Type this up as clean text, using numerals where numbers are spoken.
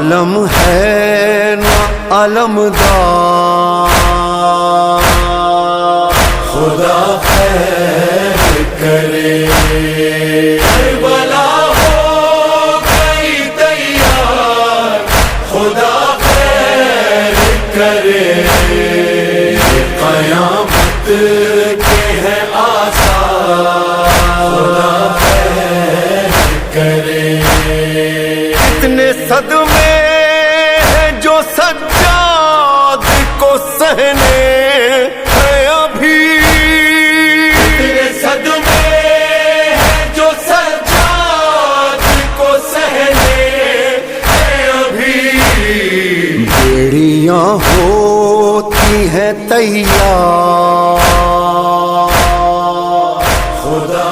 عالم ہے نہ علمدار، خدا خیر کرے، کربلا ہو گئی تیار، خدا خیر کرے، قیامت کے ہیں آثار، خدا خیر کرے۔ اتنے صدمے ہیں جو سجاد کو سہنے ہیں ابھی، اتنے صدمے ہیں جو سجاد کو سہنے ہیں ابھی، بیڑیاں ہوتی ہیں تیار، خدا